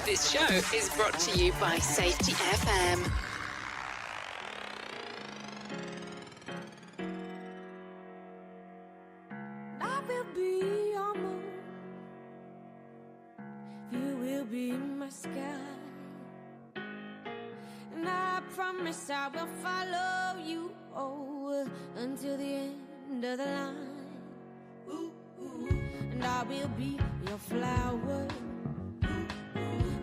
This show is brought to you by Safety FM. I will be your moon. You will be my sky. And I promise I will follow you until the end of the line. And I will be your flower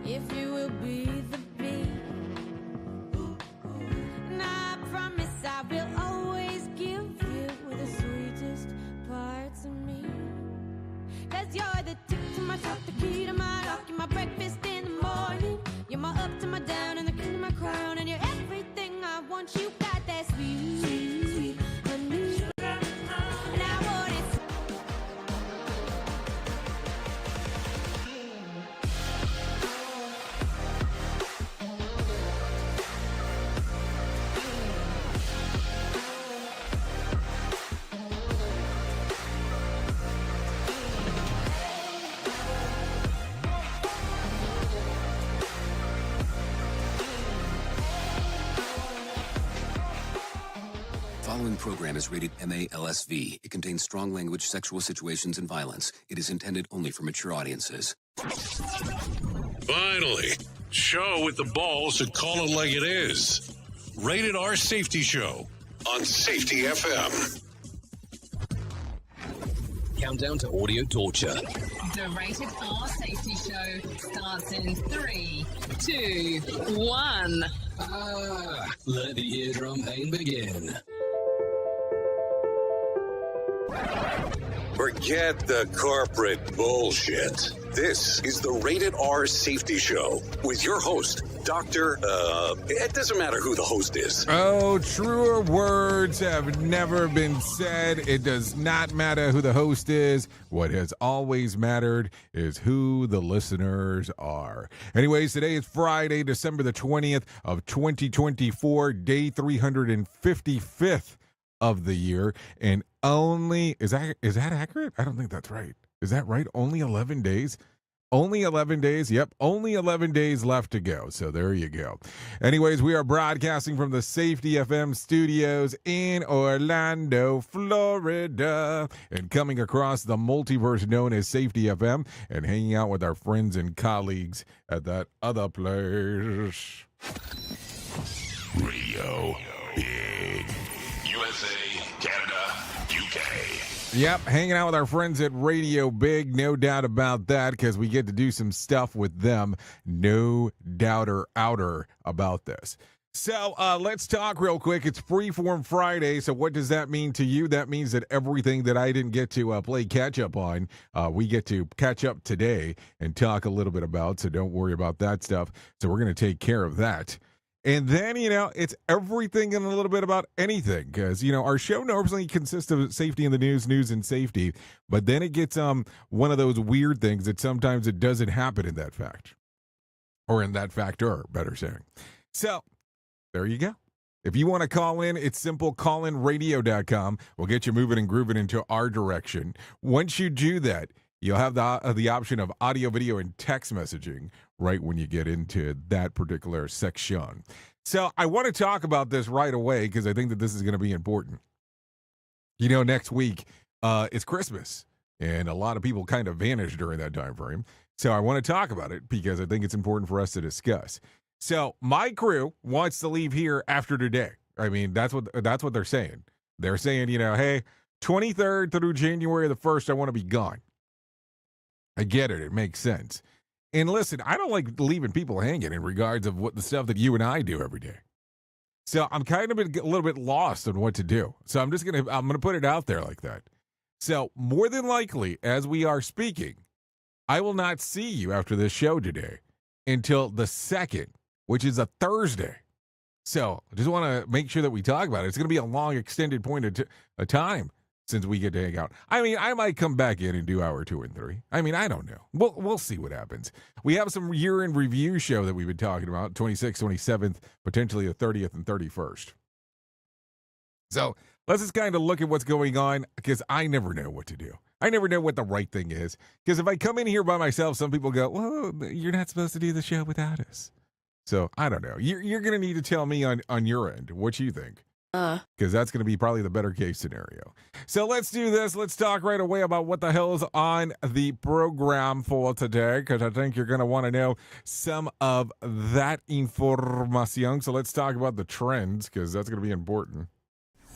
if you will be the bee. And I promise I will always give you the sweetest parts of me. 'Cause you're the tip to my top, the key to my lock, you're my breakfast in the morning. You're my up to my down and the king of my crown. And you're everything I want, you got that sweet honey. And I want it. The following program is rated MALSV. It contains strong language, sexual situations, and violence. It is intended only for mature audiences. Finally, show with the balls to call it like it is. Rated R Safety Show on Safety FM. Countdown to audio torture. The Rated R Safety Show starts in 3, 2, 1. Let the eardrum pain begin. Forget the corporate bullshit. This is the Rated R Safety Show with your host, Dr. It doesn't matter who the host is. Oh, truer words have never been said. It does not matter who the host is. What has always mattered is who the listeners are. Anyways, today is Friday, December the 20th of 2024, day 355th of the year, and only is that accurate? I don't think that's right. Is that right? Only 11 days? Only 11 days? Yep, only 11 days left to go. So there you go. Anyways, we are broadcasting from the Safety FM studios in Orlando, Florida, and coming across the multiverse known as Safety FM and hanging out with our friends and colleagues at that other place. Radio Big. USA, Canada, UK. Yep, hanging out with our friends at Radio Big, no doubt about that, because we get to do some stuff with them, no doubter outer about this. So let's talk real quick. It's Freeform Friday, so what does that mean to you? That means that everything that I didn't get to play catch-up on, we get to catch up today and talk a little bit about, so don't worry about that stuff. So we're going to take care of that. And then, it's everything and a little bit about anything because, our show normally consists of safety in the news and safety. But then it gets one of those weird things that sometimes it doesn't happen in that fact or in that factor, better saying. So there you go. If you want to call in, it's simple. Callinradio.com. We'll get you moving and grooving into our direction. Once you do that, you'll have the option of audio, video, and text messaging right when you get into that particular section. So I want to talk about this right away because I think that this is going to be important. Next week, it's Christmas, and a lot of people kind of vanish during that time frame. So I want to talk about it because I think it's important for us to discuss. So my crew wants to leave here after today. I mean, that's what they're saying. They're saying, hey, 23rd through January the 1st, I want to be gone. I get it. It makes sense. And listen, I don't like leaving people hanging in regards of what the stuff that you and I do every day. So I'm kind of a little bit lost on what to do. So I'm going to put it out there like that. So more than likely, as we are speaking, I will not see you after this show today until the 2nd, which is a Thursday. So I just want to make sure that we talk about it. It's going to be a long, extended point of time since we get to hang out. I mean, I might come back in and do hour 2 and 3. I mean, I don't know. We'll see what happens. We have some year-end review show that we've been talking about, 26th, 27th, potentially the 30th and 31st. So let's just kind of look at what's going on because I never know what to do. I never know what the right thing is. Because if I come in here by myself, some people go, well, you're not supposed to do the show without us. So I don't know. You're going to need to tell me on your end what you think. Because that's going to be probably the better case scenario. So let's do this. Let's talk right away about what the hell is on the program for today, because I think you're going to want to know some of that information. So let's talk about the trends, because that's going to be important.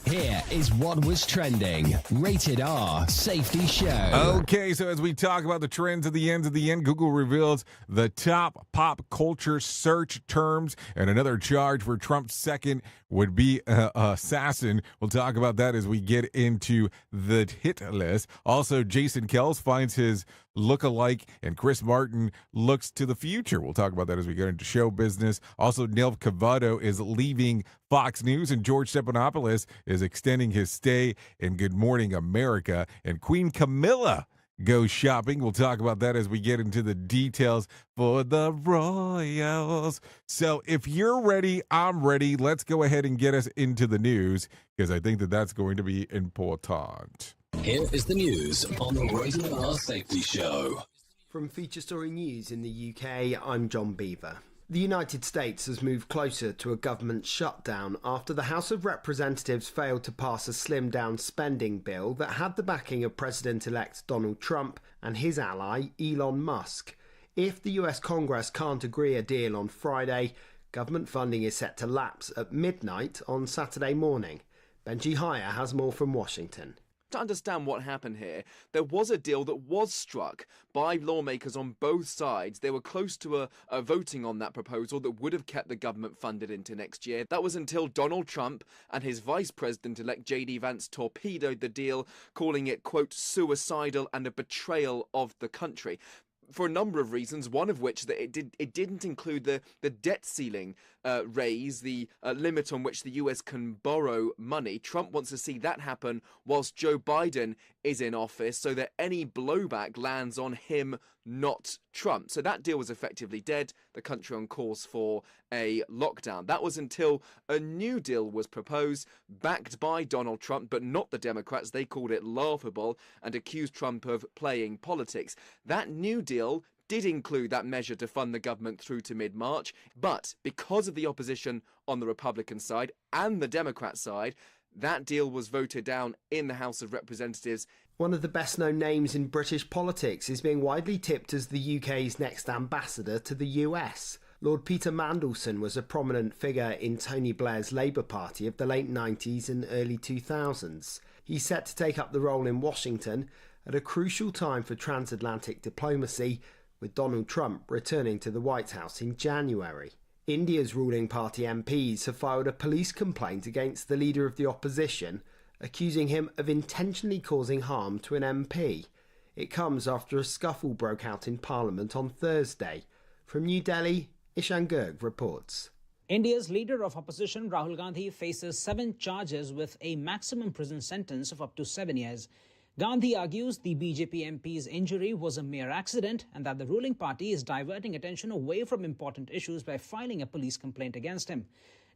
Here is what was trending. Rated R Safety Show. Okay, so as we talk about the trends at the ends of the end, Google reveals the top pop culture search terms, and another charge for Trump's second would be assassin. We'll talk about that as we get into the hit list. Also, Jason Kells finds his lookalike, and Chris Martin looks to the future. We'll talk about that as we get into show business. Also, Neil Cavato is leaving Fox News, and George Stephanopoulos is extending his stay in Good Morning America, and Queen Camilla goes shopping. We'll talk about that as we get into the details for the Royals. So if you're ready, I'm ready. Let's go ahead and get us into the news, because I think that that's going to be important. Here is the news on the Rated R Safety Show. From Feature Story News in the UK, I'm John Beaver. The United States has moved closer to a government shutdown after the House of Representatives failed to pass a slimmed-down spending bill that had the backing of President-elect Donald Trump and his ally Elon Musk. If the US Congress can't agree a deal on Friday, government funding is set to lapse at midnight on Saturday morning. Benji Hire has more from Washington. To understand what happened here, there was a deal that was struck by lawmakers on both sides. They were close to a voting on that proposal that would have kept the government funded into next year. That was until Donald Trump and his vice president-elect J.D. Vance torpedoed the deal, calling it, quote, suicidal and a betrayal of the country. For a number of reasons, one of which that it didn't include the debt ceiling raise, the limit on which the US can borrow money. Trump wants to see that happen whilst Joe Biden is in office, so that any blowback lands on him, not Trump. So that deal was effectively dead, the country on course for a lockdown. That was until a new deal was proposed, backed by Donald Trump, but not the Democrats. They called it laughable and accused Trump of playing politics. That new deal did include that measure to fund the government through to mid-March, but because of the opposition on the Republican side and the Democrat side, that deal was voted down in the House of Representatives. One of the best-known names in British politics is being widely tipped as the UK's next ambassador to the US. Lord Peter Mandelson was a prominent figure in Tony Blair's Labour Party of the late 90s and early 2000s. He's set to take up the role in Washington at a crucial time for transatlantic diplomacy, with Donald Trump returning to the White House in January. India's ruling party MPs have filed a police complaint against the leader of the opposition, accusing him of intentionally causing harm to an MP. It comes after a scuffle broke out in Parliament on Thursday. From New Delhi, Ishan Garg reports. India's leader of opposition, Rahul Gandhi, faces 7 charges with a maximum prison sentence of up to 7 years. Gandhi argues the BJP MP's injury was a mere accident and that the ruling party is diverting attention away from important issues by filing a police complaint against him.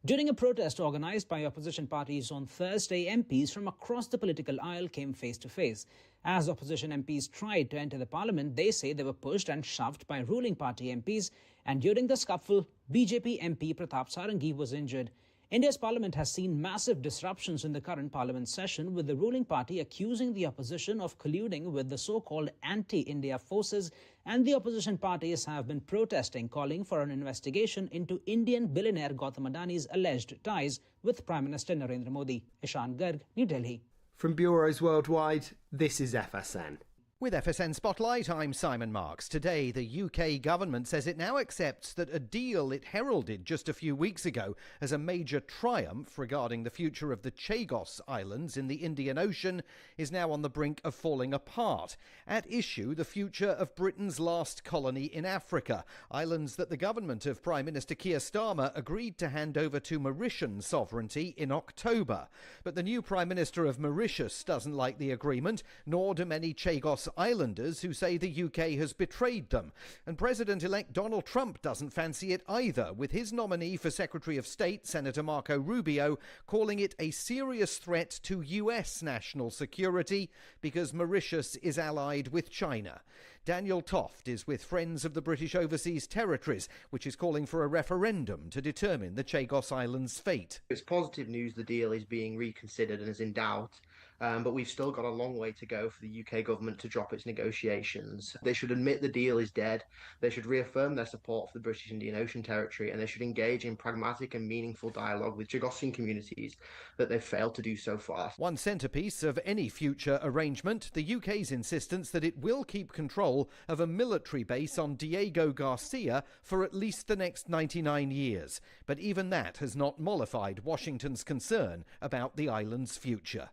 During a protest organised by opposition parties on Thursday, MPs from across the political aisle came face to face. As opposition MPs tried to enter the parliament, they say they were pushed and shoved by ruling party MPs, and during the scuffle, BJP MP Pratap Sarangi was injured. India's parliament has seen massive disruptions in the current parliament session, with the ruling party accusing the opposition of colluding with the so-called anti-India forces, and the opposition parties have been protesting, calling for an investigation into Indian billionaire Gautam Adani's alleged ties with Prime Minister Narendra Modi. Ishan Garg, New Delhi. From bureaus worldwide, this is FSN. With FSN Spotlight, I'm Simon Marks. Today, the UK government says it now accepts that a deal it heralded just a few weeks ago as a major triumph regarding the future of the Chagos Islands in the Indian Ocean is now on the brink of falling apart. At issue, the future of Britain's last colony in Africa, islands that the government of Prime Minister Keir Starmer agreed to hand over to Mauritian sovereignty in October. But the new Prime Minister of Mauritius doesn't like the agreement, nor do many Chagos Islanders who say the UK has betrayed them. And President-elect Donald Trump doesn't fancy it either, with his nominee for Secretary of State, Senator Marco Rubio, calling it a serious threat to US national security because Mauritius is allied with China. Daniel Toft is with Friends of the British Overseas Territories, which is calling for a referendum to determine the Chagos Islands' fate. It's positive news the deal is being reconsidered and is in doubt. But we've still got a long way to go for the UK government to drop its negotiations. They should admit the deal is dead. They should reaffirm their support for the British Indian Ocean Territory, and they should engage in pragmatic and meaningful dialogue with Chagosian communities that they've failed to do so far. One centrepiece of any future arrangement, the UK's insistence that it will keep control of a military base on Diego Garcia for at least the next 99 years. But even that has not mollified Washington's concern about the island's future.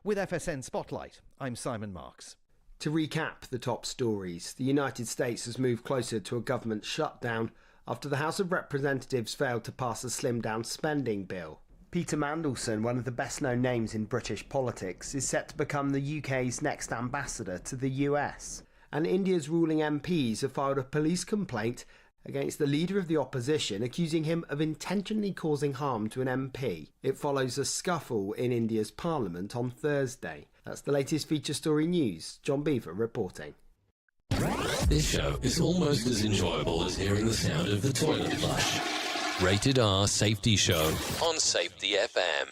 With FSN Spotlight, I'm Simon Marks. To recap the top stories, the United States has moved closer to a government shutdown after the House of Representatives failed to pass a slimmed-down spending bill. Peter Mandelson, one of the best-known names in British politics, is set to become the UK's next ambassador to the US. And India's ruling MPs have filed a police complaint against the leader of the opposition, accusing him of intentionally causing harm to an MP. It follows a scuffle in India's parliament on Thursday. That's the latest feature story news. John Beaver reporting. This show is almost as enjoyable as hearing the sound of the toilet flush. Rated R Safety Show on Safety FM.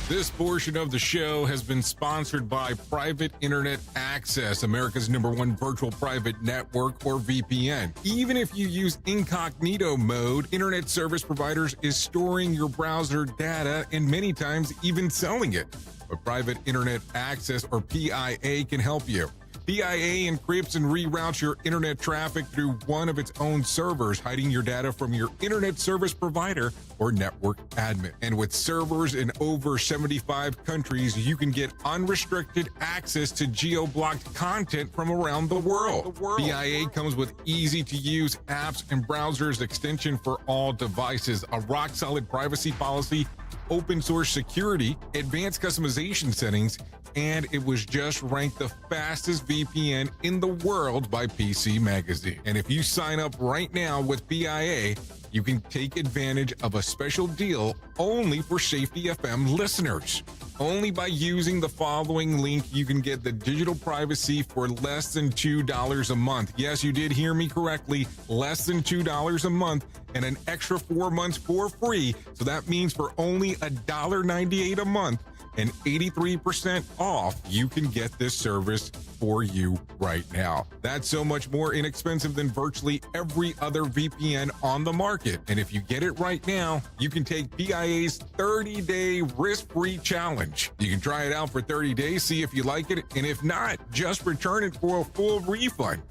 This portion of the show has been sponsored by Private Internet Access, America's #1 virtual private network, or VPN. Even if you use incognito mode, internet service providers is storing your browser data and many times even selling it. But Private Internet Access, or PIA, can help you. PIA encrypts and reroutes your internet traffic through one of its own servers, hiding your data from your internet service provider or network admin. And with servers in over 75 countries, you can get unrestricted access to geo-blocked content from around the world. PIA comes with easy-to-use apps and browsers extension for all devices, a rock-solid privacy policy, open source security, advanced customization settings, and it was just ranked the fastest VPN in the world by PC Magazine. And if you sign up right now with PIA, you can take advantage of a special deal only for Safety FM listeners. Only by using the following link, you can get the digital privacy for less than $2 a month. Yes, you did hear me correctly, less than $2 a month, and an extra 4 months for free. So that means for only $1.98 a month and 83% off, you can get this service for you right now. That's so much more inexpensive than virtually every other VPN on the market. And if you get it right now, you can take PIA's 30-day risk-free challenge. You can try it out for 30 days, see if you like it, and if not, just return it for a full refund.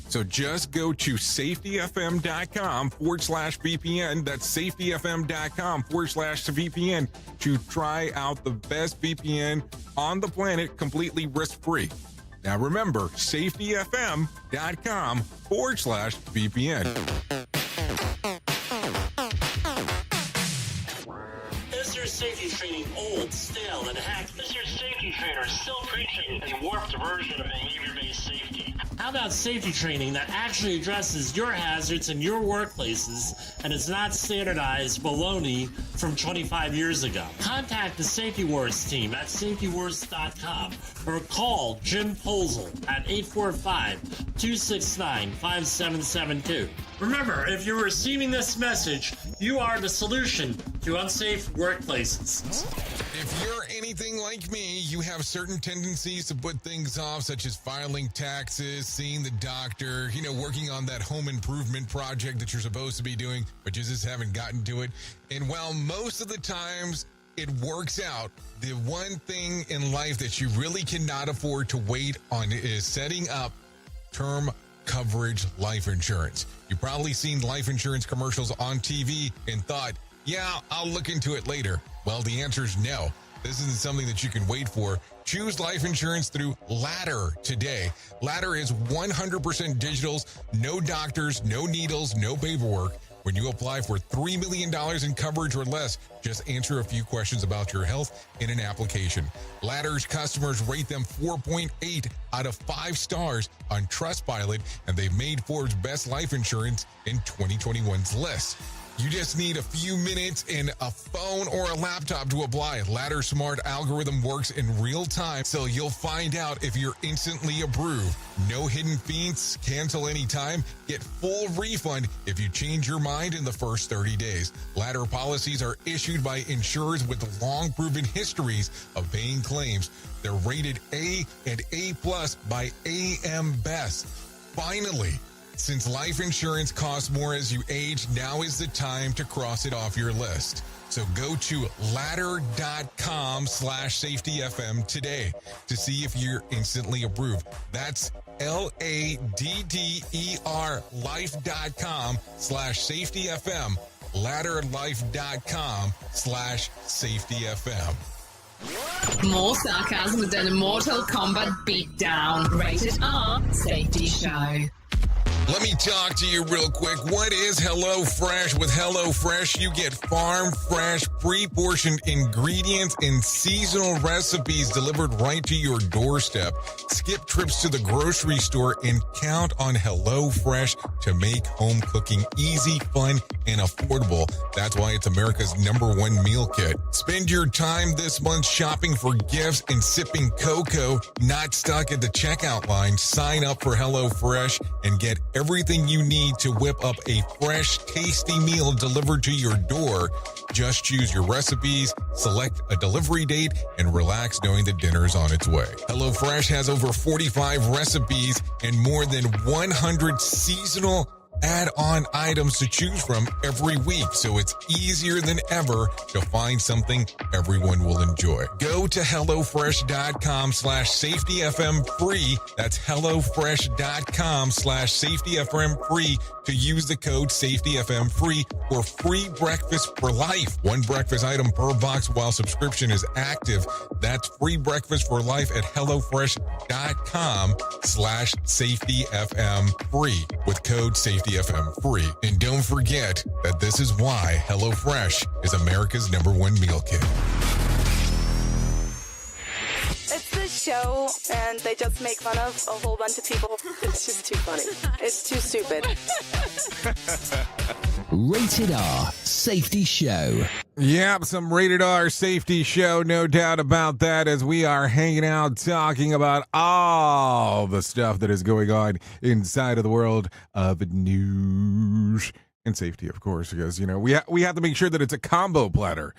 So just go to safetyfm.com/VPN. That's safetyfm.com/VPN to try out the best VPN on the planet completely risk-free. Now remember, safetyfm.com/VPN. Is your safety training old, stale, and hacked? Is your safety trainer still preaching a warped version of behavior-based safety? How about safety training that actually addresses your hazards in your workplaces and is not standardized baloney from 25 years ago? Contact the Safety Wars team at safetywars.com or call Jim Posel at 845-269-5772. Remember, if you're receiving this message, you are the solution to unsafe workplaces. If you're anything like me, you have certain tendencies to put things off, such as filing taxes, seeing the doctor, working on that home improvement project that you're supposed to be doing, but you just haven't gotten to it. And while most of the times it works out, the one thing in life that you really cannot afford to wait on is setting up term coverage life insurance. You've probably seen life insurance commercials on TV and thought, yeah, I'll look into it later. Well, the answer is no. This isn't something that you can wait for. Choose life insurance through Ladder today. Ladder is 100% digitals, no doctors, no needles, no paperwork. When you apply for $3 million in coverage or less, just answer a few questions about your health in an application. Ladder's customers rate them 4.8 out of 5 stars on Trustpilot, and they've made Forbes' Best Life Insurance in 2021's list. You just need a few minutes and a phone or a laptop to apply. Ladder's smart algorithm works in real time, so you'll find out if you're instantly approved. No hidden fees, cancel anytime, get full refund if you change your mind in the first 30 days. Ladder policies are issued by insurers with long proven histories of paying claims. They're rated A and A+ by AM Best. Finally, since life insurance costs more as you age, now is the time to cross it off your list. So go to ladder.com/safetyfm today to see if you're instantly approved. That's LADDER life.com/safetyfm. Ladderlife.com/safetyfm. More sarcasm than a Mortal Kombat beatdown. Rated R Safety Show. Let me talk to you real quick. What is HelloFresh? With HelloFresh, you get farm fresh, pre-portioned ingredients and seasonal recipes delivered right to your doorstep. Skip trips to the grocery store and count on HelloFresh to make home cooking easy, fun, and affordable. That's why it's America's #1 meal kit. Spend your time this month shopping for gifts and sipping cocoa, not stuck at the checkout line. Sign up for HelloFresh and get everything you need to whip up a fresh, tasty meal delivered to your door. Just choose your recipes, select a delivery date, and relax knowing that dinner's on its way. HelloFresh has over 45 recipes and more than 100 seasonal add-on items to choose from every week, so it's easier than ever to find something everyone will enjoy. Go to HelloFresh.com/safetyfm free. That's HelloFresh.com/safetyfm free to use the code safetyfm free for free breakfast for life. One breakfast item per box while subscription is active. That's free breakfast for life at HelloFresh.com/safetyfm free with code safetyfm free. And don't forget that this is why HelloFresh is America's #1 meal kit. It's this show, and they just make fun of a whole bunch of people. It's just too funny. It's too stupid. Rated R Safety Show. Yep, some Rated R Safety Show, no doubt about that, as we are hanging out talking about all the stuff that is going on inside of the world of news and safety, of course, because, we have to make sure that it's a combo platter,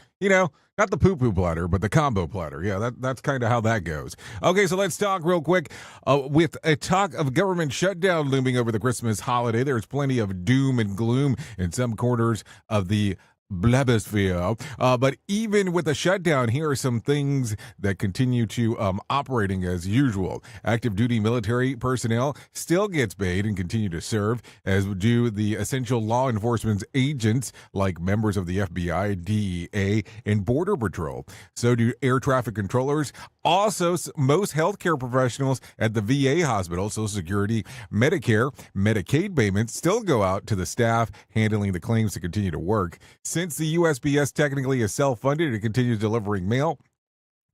not the poo-poo platter, but the combo platter. Yeah, that's kind of how that goes. Okay, so let's talk real quick. With a talk of government shutdown looming over the Christmas holiday, there's plenty of doom and gloom in some corners of the blabosphere. But even with a shutdown, here are some things that continue to operating as usual. Active duty military personnel still gets paid and continue to serve, as do the essential law enforcement agents like members of the FBI, DEA, and Border Patrol. So do air traffic controllers. Also, most healthcare professionals at the VA hospital, Social Security, Medicare, Medicaid payments still go out to the staff handling the claims to continue to work. Since the USPS technically is self-funded, it continues delivering mail.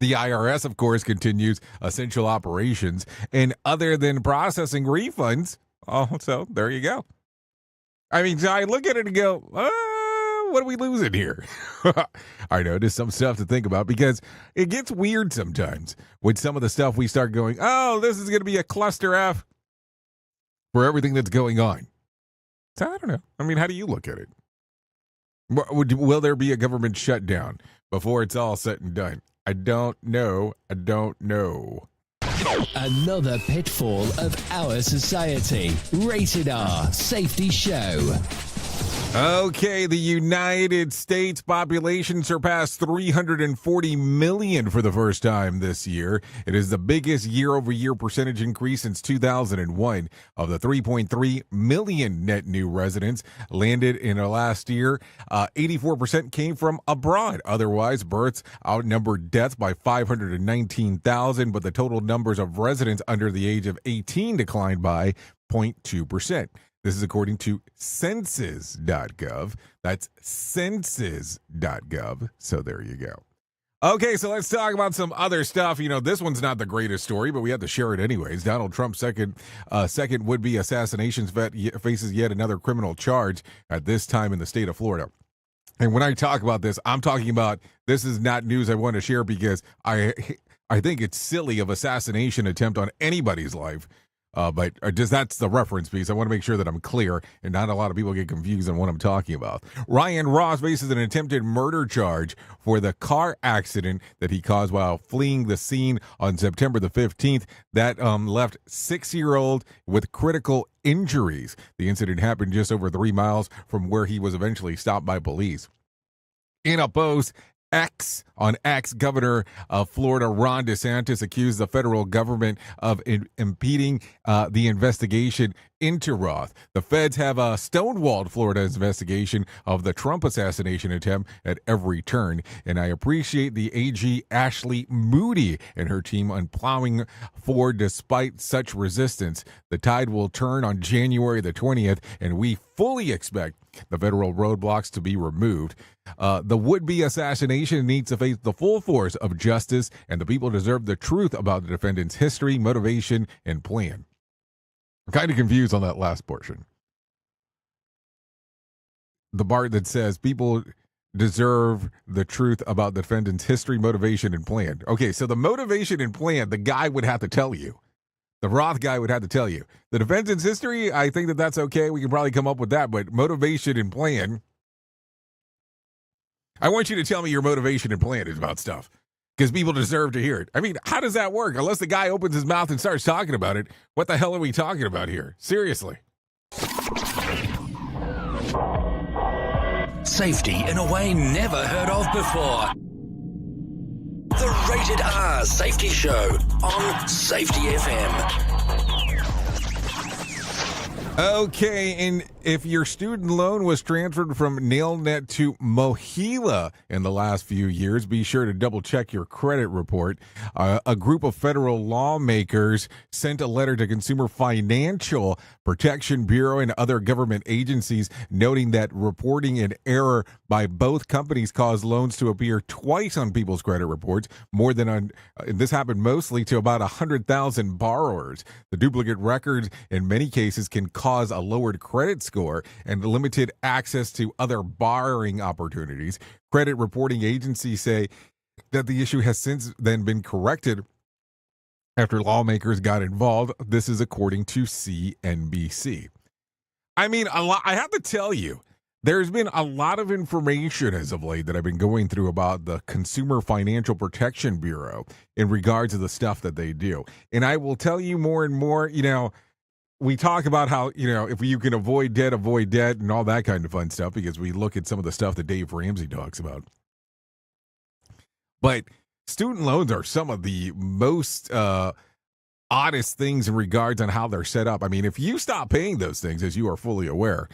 The IRS, of course, continues essential operations. And other than processing refunds, so there you go. I mean, I look at it and go, what are we losing here? I know, there's some stuff to think about because it gets weird sometimes with some of the stuff we start going, this is going to be a cluster F for everything that's going on. So I don't know. I mean, how do you look at it? Will there be a government shutdown before it's all said and done? I don't know. Another pitfall of our society. Rated R Safety Show. Okay, the United States population surpassed 340 million for the first time this year. It is the biggest year-over-year percentage increase since 2001. Of the 3.3 million net new residents landed in the last year, 84% came from abroad. Otherwise, births outnumbered deaths by 519,000, but the total numbers of residents under the age of 18 declined by 0.2%. This is according to census.gov. That's census.gov. So there you go. Okay, so let's talk about some other stuff. You know, this one's not the greatest story, but we have to share it anyways. Donald Trump's second would-be assassination vet faces yet another criminal charge at this time in the state of Florida. And when I talk about this, I'm talking about this is not news I want to share because I think it's silly of assassination attempt on anybody's life. But just that's the reference piece. I want to make sure that I'm clear and not a lot of people get confused on what I'm talking about. Ryan Ross faces an attempted murder charge for the car accident that he caused while fleeing the scene on September the 15th. That left 6-year-old with critical injuries. The incident happened just over 3 miles from where he was eventually stopped by police. In a post, Governor of Florida Ron DeSantis accused the federal government of impeding the investigation into Roth. The feds have stonewalled Florida's investigation of the Trump assassination attempt at every turn, and I appreciate the AG Ashley Moody and her team on plowing forward despite such resistance. The tide will turn on January the 20th, and we fully expect the federal roadblocks to be removed. The would-be assassination needs to face the full force of justice, and the people deserve the truth about the defendant's history, motivation, and plan. I'm kind of confused on that last portion. The part that says people deserve the truth about the defendant's history, motivation, and plan. Okay, so the motivation and plan, the guy would have to tell you. The Roth guy would have to tell you. The defendant's history, I think that's okay. We can probably come up with that, but motivation and plan, I want you to tell me your motivation and plan is about stuff because people deserve to hear it. I mean, how does that work? Unless the guy opens his mouth and starts talking about it, what the hell are we talking about here? Seriously. Safety in a way never heard of before. The Rated R Safety Show on Safety FM. Okay, and if your student loan was transferred from NailNet to Mohila in the last few years, be sure to double check your credit report. A group of federal lawmakers sent a letter to Consumer Financial Protection Bureau and other government agencies noting that reporting an error by both companies caused loans to appear twice on people's credit reports, more than on this happened mostly to about 100,000 borrowers. The duplicate records in many cases can cause a lowered credit score and limited access to other borrowing opportunities. Credit reporting agencies say that the issue has since then been corrected after lawmakers got involved. This is according to CNBC. I mean, I have to tell you, there's been a lot of information as of late that I've been going through about the Consumer Financial Protection Bureau in regards to the stuff that they do. And I will tell you more and more, we talk about how, if you can avoid debt and all that kind of fun stuff because we look at some of the stuff that Dave Ramsey talks about. But student loans are some of the most oddest things in regards on how they're set up. I mean, if you stop paying those things, as you are fully aware,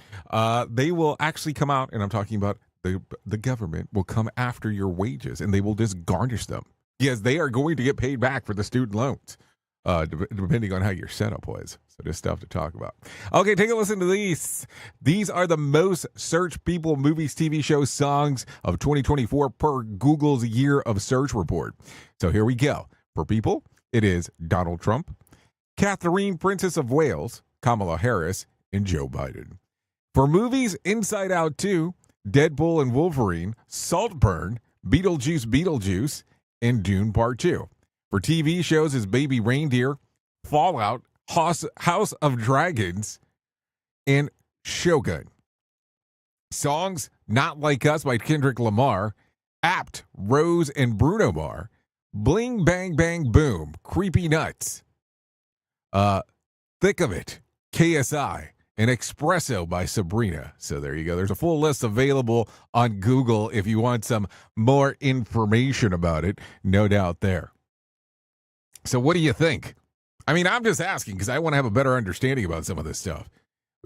they will actually come out, and I'm talking about the government will come after your wages, and they will just garnish them. Yes, they are going to get paid back for the student loans, depending on how your setup was. So there's stuff to talk about. Okay, take a listen to these. These are the most searched people, movies, TV shows, songs of 2024 per Google's Year of Search report. So here we go. For people, it is Donald Trump, Catherine, Princess of Wales, Kamala Harris, and Joe Biden. For movies, Inside Out 2, Deadpool and Wolverine, Saltburn, Beetlejuice, and Dune Part 2. For TV shows is Baby Reindeer, Fallout, House of Dragons, and Shogun. Songs, Not Like Us by Kendrick Lamar, Apt, Rose and Bruno Mars, Bling Bang Bang Boom, Creepy Nuts, Thick of It, KSI, and Espresso by Sabrina. So there you go. There's a full list available on Google if you want some more information about it. No doubt there. So what do you think? I mean, I'm just asking because I want to have a better understanding about some of this stuff.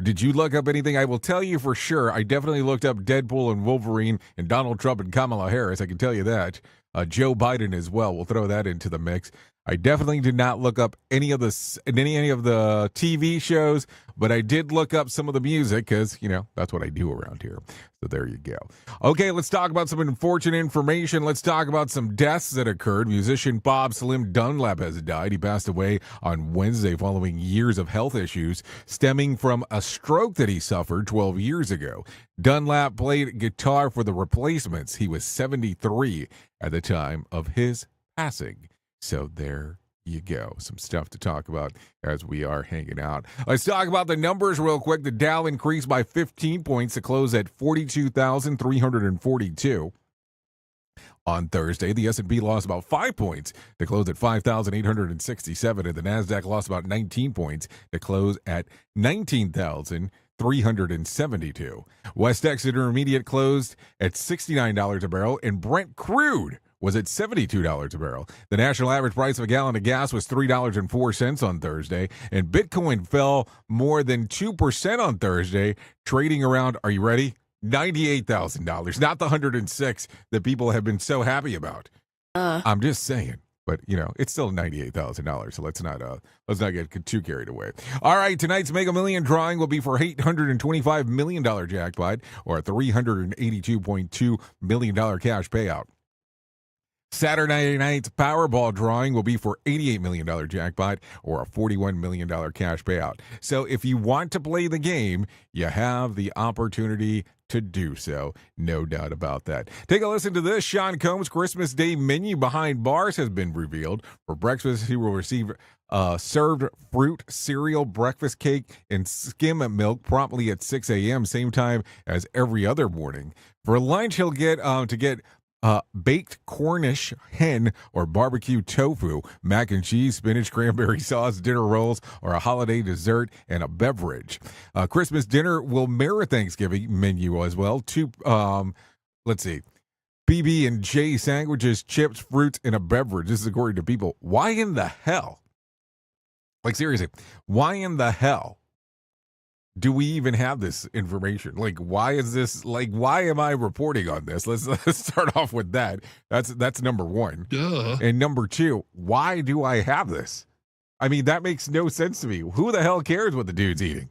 Did you look up anything? I will tell you for sure. I definitely looked up Deadpool and Wolverine and Donald Trump and Kamala Harris. I can tell you that. Joe Biden as well. We'll throw that into the mix. I definitely did not look up any of the TV shows, but I did look up some of the music because, that's what I do around here. So there you go. Okay, let's talk about some unfortunate information. Let's talk about some deaths that occurred. Musician Bob Slim Dunlap has died. He passed away on Wednesday following years of health issues stemming from a stroke that he suffered 12 years ago. Dunlap played guitar for the Replacements. He was 73 at the time of his passing. So there you go. Some stuff to talk about as we are hanging out. Let's talk about the numbers real quick. The Dow increased by 15 points to close at 42,342. On Thursday, the S&P lost about 5 points to close at 5,867, and the NASDAQ lost about 19 points to close at 19,372. West Texas Intermediate closed at $69 a barrel, and Brent crude was at $72 a barrel. The national average price of a gallon of gas was $3.04 on Thursday, and Bitcoin fell more than 2% on Thursday, trading around, are you ready? $98,000, not the 106 that people have been so happy about. I'm just saying. But, it's still $98,000, so let's not get too carried away. All right, tonight's Mega Million drawing will be for $825 million jackpot or a $382.2 million cash payout. Saturday night's Powerball drawing will be for $88 million jackpot or a $41 million cash payout. So if you want to play the game, you have the opportunity to do so. No doubt about that. Take a listen to this. Sean Combs' Christmas Day menu behind bars has been revealed. For breakfast, he will receive served fruit, cereal, breakfast cake, and skim milk promptly at 6 a.m., same time as every other morning. For lunch, he'll get baked Cornish hen or barbecue tofu, mac and cheese, spinach, cranberry sauce, dinner rolls, or a holiday dessert and a beverage. Christmas dinner will mirror Thanksgiving menu as well. PB&J sandwiches, chips, fruits, and a beverage. This is according to people. Why in the hell? Like, seriously, why in the hell do we even have this information? Why am I reporting on this? Let's start off with that. That's number one. Duh. And number two, why do I have this? I mean, that makes no sense to me. Who the hell cares what the dude's eating?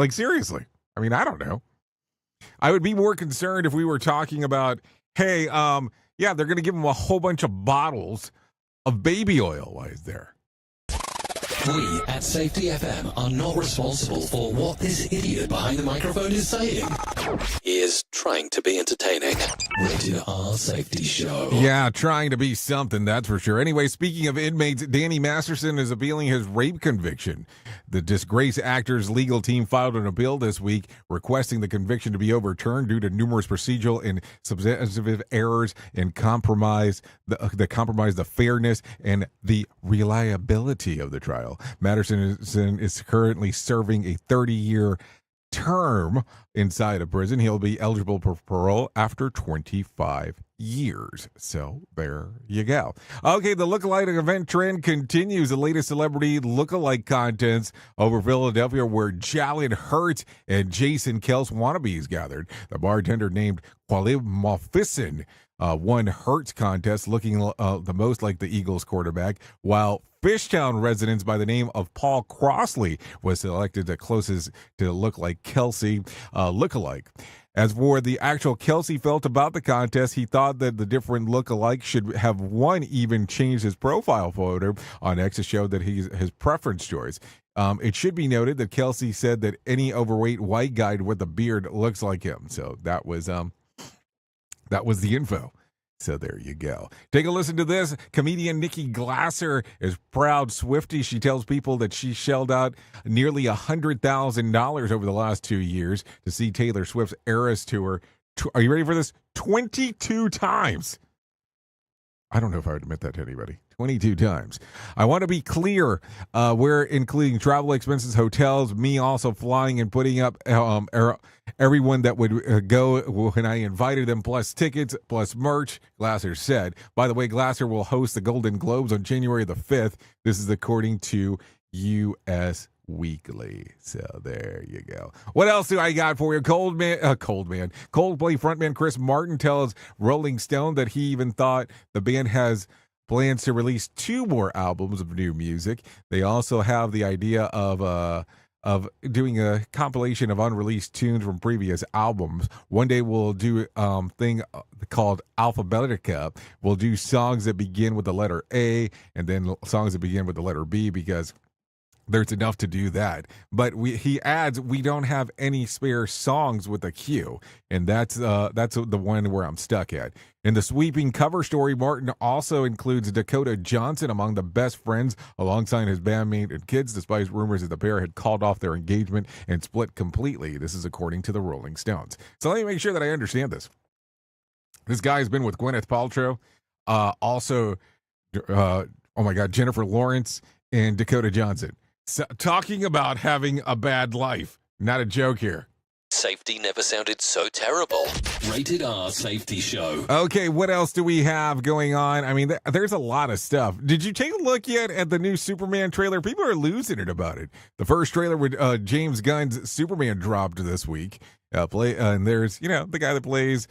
Seriously. I mean, I don't know. I would be more concerned if we were talking about, hey, they're going to give him a whole bunch of bottles of baby oil while he's there. We at Safety FM are not responsible for what this idiot behind the microphone is saying. He is trying to be entertaining. Rated R Safety Show. Yeah, trying to be something, that's for sure. Anyway, speaking of inmates, Danny Masterson is appealing his rape conviction. The disgraced actor's legal team filed an appeal this week requesting the conviction to be overturned due to numerous procedural and substantive errors and compromise the fairness and the reliability of the trial. Matterson is currently serving a 30-year term inside a prison. He'll be eligible for parole after 25 years. So there you go. Okay, the lookalike event trend continues. The latest celebrity lookalike contests over Philadelphia where Jalen Hurts and Jason Kels wannabes gathered. The bartender named Qualib Malfison won Hurts contest looking the most like the Eagles quarterback, while Fishtown residents by the name of Paul Crossley was selected the closest to look like Kelsey lookalike. As for the actual Kelsey felt about the contest, he thought that the different lookalikes should have one even changed his profile photo on X to show that he's his preference choice. It should be noted that Kelsey said that any overweight white guy with a beard looks like him. So that was the info. So there you go. Take a listen to this. Comedian Nikki Glasser is proud Swiftie. She tells people that she shelled out nearly $100,000 over the last 2 years to see Taylor Swift's Eras tour. Are you ready for this? 22 times. I don't know if I would admit that to anybody. 22 times. I want to be clear. We're including travel expenses, hotels, me also flying and putting up everyone that would go when I invited them, plus tickets, plus merch, Glasser said. By the way, Glasser will host the Golden Globes on January the 5th. This is according to U.S. weekly. So there you go. What else do I got for you? Coldplay frontman Chris Martin tells Rolling Stone that he even thought the band has plans to release 2 more albums of new music. They also have the idea of doing a compilation of unreleased tunes from previous albums. One day we'll do thing called Alphabetica. We'll do songs that begin with the letter A and then songs that begin with the letter B, because there's enough to do that. But he adds, we don't have any spare songs with a Q, and that's the one where I'm stuck at. In the sweeping cover story, Martin also includes Dakota Johnson among the best friends alongside his bandmate and kids, despite rumors that the pair had called off their engagement and split completely. This is according to the Rolling Stones. So let me make sure that I understand this. This guy has been with Gwyneth Paltrow, Jennifer Lawrence and Dakota Johnson. So, talking about having a bad life. Not a joke here. Safety never sounded so terrible. Rated R Safety Show. Okay, what else do we have going on? I mean, there's a lot of stuff. Did you take a look yet at the new Superman trailer? People are losing it about it. The first trailer with James Gunn's Superman dropped this week. And there's, the guy that plays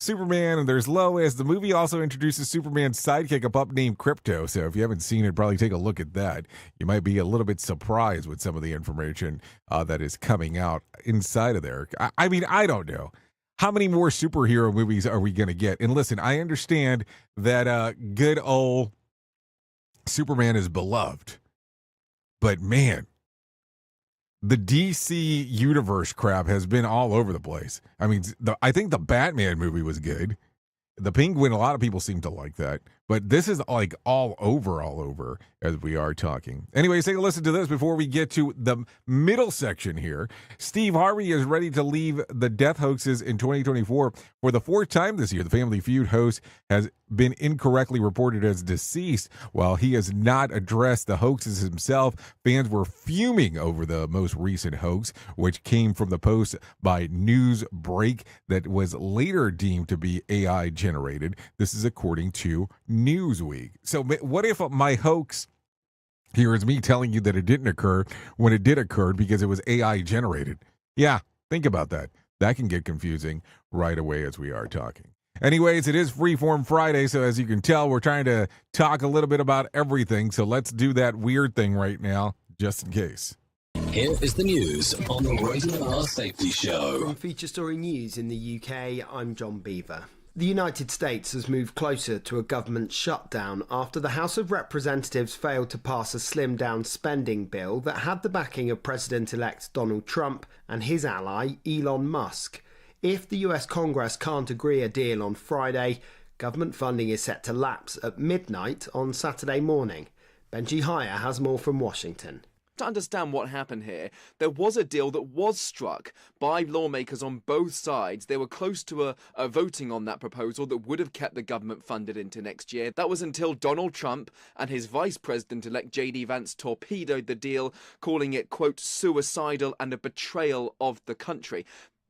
Superman, and there's Lois. The movie also introduces Superman's sidekick, a pup named Crypto. So if you haven't seen it, probably take a look at that. You might be a little bit surprised with some of the information that is coming out inside of there. I mean, I don't know. How many more superhero movies are we going to get? And listen, I understand that good old Superman is beloved. But man, the DC universe crap has been all over the place. I mean, I think the Batman movie was good. The Penguin, a lot of people seem to like that. But this is like all over as we are talking. Anyways, take a listen to this before we get to the middle section here. Steve Harvey is ready to leave the death hoaxes in 2024 for the 4th time this year. The Family Feud host has been incorrectly reported as deceased. While he has not addressed the hoaxes himself, fans were fuming over the most recent hoax, which came from the post by Newsbreak that was later deemed to be AI generated. This is according to Newsweek. So what if my hoax here is me telling you that it didn't occur when it did occur because it was AI generated? Yeah, think about that. That can get confusing right away as we are talking. Anyways, it is Freeform Friday, so as you can tell, we're trying to talk a little bit about everything. So let's do that weird thing right now, just in case. Here is the news on the Rated R Safety Show. From Feature Story News in the UK, I'm John Beaver. The United States has moved closer to a government shutdown after the House of Representatives failed to pass a slimmed-down spending bill that had the backing of President-elect Donald Trump and his ally Elon Musk. If the US Congress can't agree a deal on Friday, government funding is set to lapse at midnight on Saturday morning. Benji Hire has more from Washington. To understand what happened here, there was a deal that was struck by lawmakers on both sides. They were close to a voting on that proposal that would have kept the government funded into next year. That was until Donald Trump and his vice president-elect J.D. Vance torpedoed the deal, calling it, quote, suicidal and a betrayal of the country.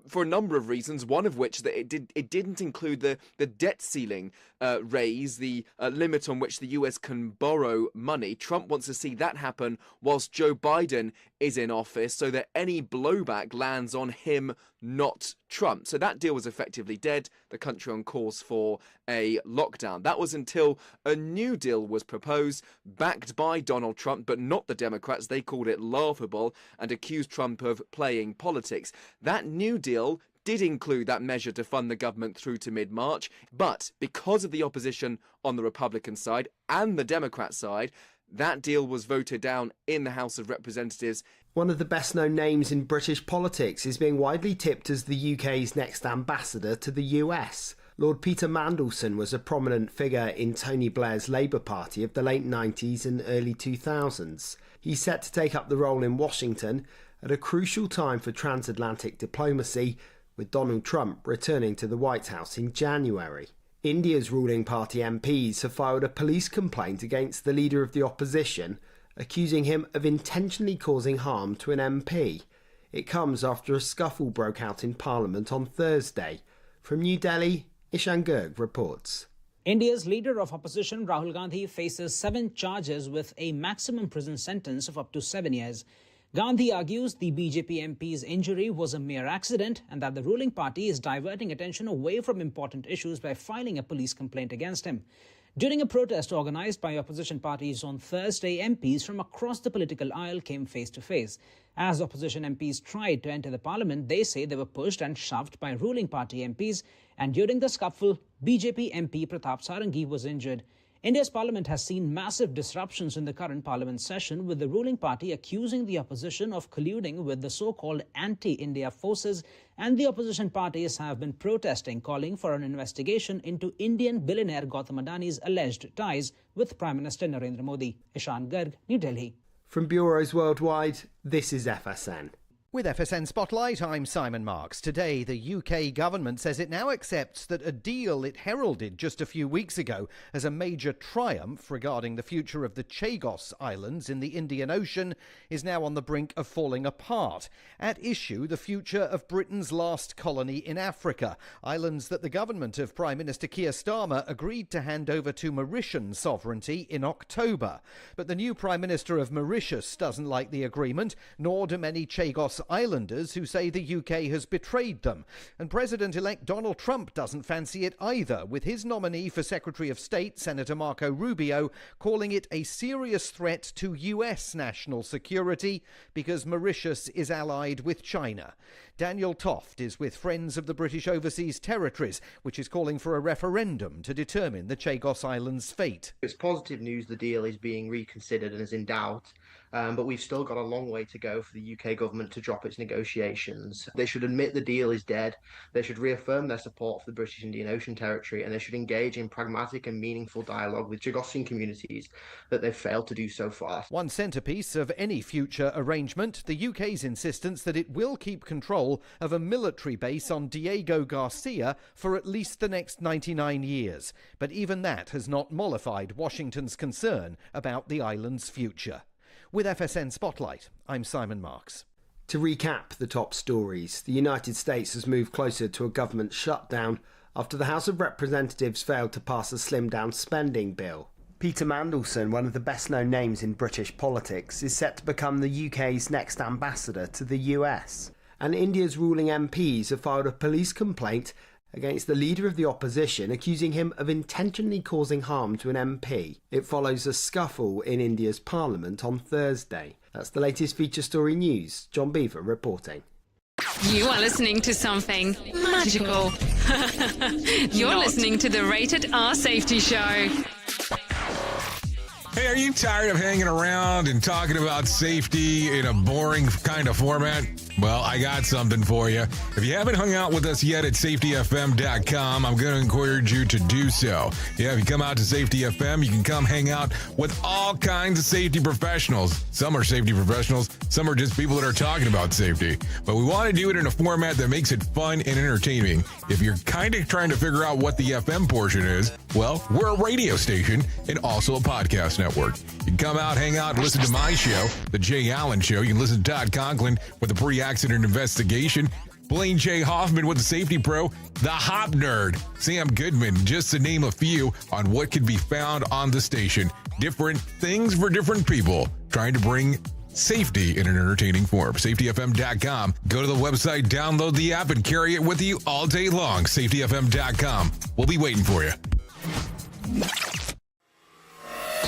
For a number of reasons, one of which that it didn't include the debt ceiling raise, the limit on which the US can borrow money. Trump wants to see that happen whilst Joe Biden is in office, so that any blowback lands on him, not Trump. So that deal was effectively dead, the country on course for a lockdown. That was until a new deal was proposed, backed by Donald Trump, but not the Democrats. They called it laughable and accused Trump of playing politics. That new deal did include that measure to fund the government through to mid-March, but because of the opposition on the Republican side and the Democrat side, that deal was voted down in the House of Representatives. One of the best-known names in British politics is being widely tipped as the UK's next ambassador to the US. Lord Peter Mandelson was a prominent figure in Tony Blair's Labour Party of the late 90s and early 2000s. He's set to take up the role in Washington at a crucial time for transatlantic diplomacy, with Donald Trump returning to the White House in January. India's ruling party MPs have filed a police complaint against the leader of the opposition, accusing him of intentionally causing harm to an MP. It comes after a scuffle broke out in Parliament on Thursday. From New Delhi, Ishan Garg reports. India's leader of opposition, Rahul Gandhi, faces 7 charges with a maximum prison sentence of up to 7 years. Gandhi argues the BJP MP's injury was a mere accident and that the ruling party is diverting attention away from important issues by filing a police complaint against him. During a protest organised by opposition parties on Thursday, MPs from across the political aisle came face to face. As opposition MPs tried to enter the parliament, they say they were pushed and shoved by ruling party MPs, and during the scuffle, BJP MP Pratap Sarangi was injured. India's parliament has seen massive disruptions in the current parliament session, with the ruling party accusing the opposition of colluding with the so-called anti-India forces, and the opposition parties have been protesting, calling for an investigation into Indian billionaire Gautam Adani's alleged ties with Prime Minister Narendra Modi. Ishan Garg, New Delhi. From bureaus worldwide, this is FSN. With FSN Spotlight, I'm Simon Marks. Today, the UK government says it now accepts that a deal it heralded just a few weeks ago as a major triumph regarding the future of the Chagos Islands in the Indian Ocean is now on the brink of falling apart. At issue, the future of Britain's last colony in Africa, islands that the government of Prime Minister Keir Starmer agreed to hand over to Mauritian sovereignty in October. But the new Prime Minister of Mauritius doesn't like the agreement, nor do many Chagos Islanders who say the UK has betrayed them. And President-elect Donald Trump doesn't fancy it either, with his nominee for Secretary of State, Senator Marco Rubio, calling it a serious threat to US national security because Mauritius is allied with China. Daniel Toft is with Friends of the British Overseas Territories, which is calling for a referendum to determine the Chagos Islands' fate. It's positive news the deal is being reconsidered and is in doubt. But we've still got a long way to go for the UK government to drop its negotiations. They should admit the deal is dead. They should reaffirm their support for the British Indian Ocean Territory, and they should engage in pragmatic and meaningful dialogue with Chagosian communities that they've failed to do so far. One centrepiece of any future arrangement, the UK's insistence that it will keep control of a military base on Diego Garcia for at least the next 99 years. But even that has not mollified Washington's concern about the island's future. With FSN Spotlight, I'm Simon Marks. To recap the top stories, the United States has moved closer to a government shutdown after the House of Representatives failed to pass a slimmed-down spending bill. Peter Mandelson, one of the best-known names in British politics, is set to become the UK's next ambassador to the US. And India's ruling MPs have filed a police complaint against the leader of the opposition, accusing him of intentionally causing harm to an MP. It follows a scuffle in India's parliament on Thursday. That's the latest feature story news. John Beaver reporting. You are listening to something magical. You're listening to the Rated R Safety Show. Hey, are you tired of hanging around and talking about safety in a boring kind of format? Well, I got something for you. If you haven't hung out with us yet at safetyfm.com, I'm going to encourage you to do so. Yeah, if you come out to Safety FM, you can come hang out with all kinds of safety professionals. Some are safety professionals, some are just people that are talking about safety. But we want to do it in a format that makes it fun and entertaining. If you're kind of trying to figure out what the FM portion is, well, we're a radio station and also a podcast network. You can come out, hang out, and listen to my show, The Jay Allen Show. You can listen to Todd Conklin with the pre-accident investigation, Blaine J. Hoffman with the Safety Pro, the Hop Nerd, Sam Goodman, just to name a few on what can be found on the station. Different things for different people, trying to bring safety in an entertaining form. SafetyFM.com. Go to the website, download the app, and carry it with you all day long. SafetyFM.com. We'll be waiting for you.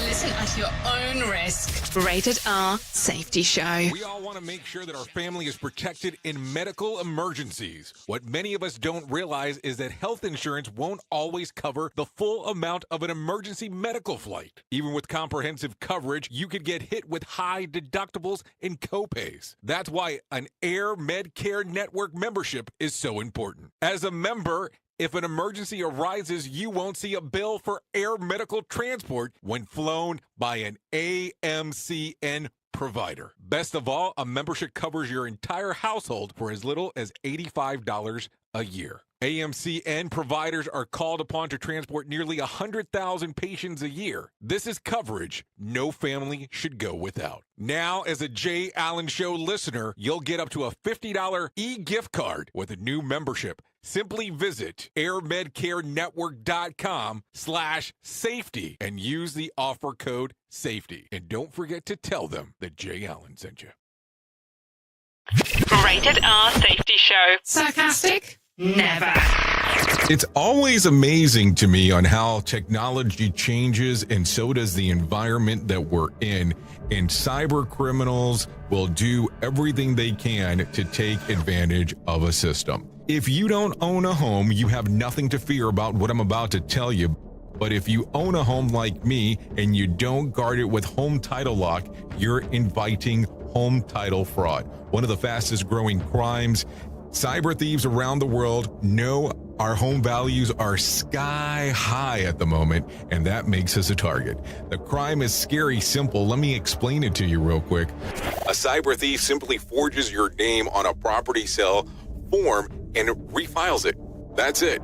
Listen at your own risk. Rated R Safety Show. We all want to make sure that our family is protected in medical emergencies. What many of us don't realize is that health insurance won't always cover the full amount of an emergency medical flight. Even with comprehensive coverage, you could get hit with high deductibles and copays. That's why an Air Medcare Network membership is so important. As a member, if an emergency arises, you won't see a bill for air medical transport when flown by an AMCN provider. Best of all, a membership covers your entire household for as little as $85 a year. AMCN providers are called upon to transport nearly 100,000 patients a year. This is coverage no family should go without. Now, as a Jay Allen Show listener, you'll get up to a $50 e-gift card with a new membership. Simply visit airmedcarenetwork.com/safety and use the offer code SAFETY. And don't forget to tell them that Jay Allen sent you. Rated R Safety Show. Sarcastic? Never. It's always amazing to me on how technology changes, and so does the environment that we're in. And cyber criminals will do everything they can to take advantage of a system. If you don't own a home, you have nothing to fear about what I'm about to tell you. But if you own a home like me and you don't guard it with home title lock, you're inviting home title fraud. One of the fastest growing crimes. Cyber thieves around the world know our home values are sky high at the moment, and that makes us a target. The crime is scary simple. Let me explain it to you real quick. A cyber thief simply forges your name on a property sale form and refiles it. That's it.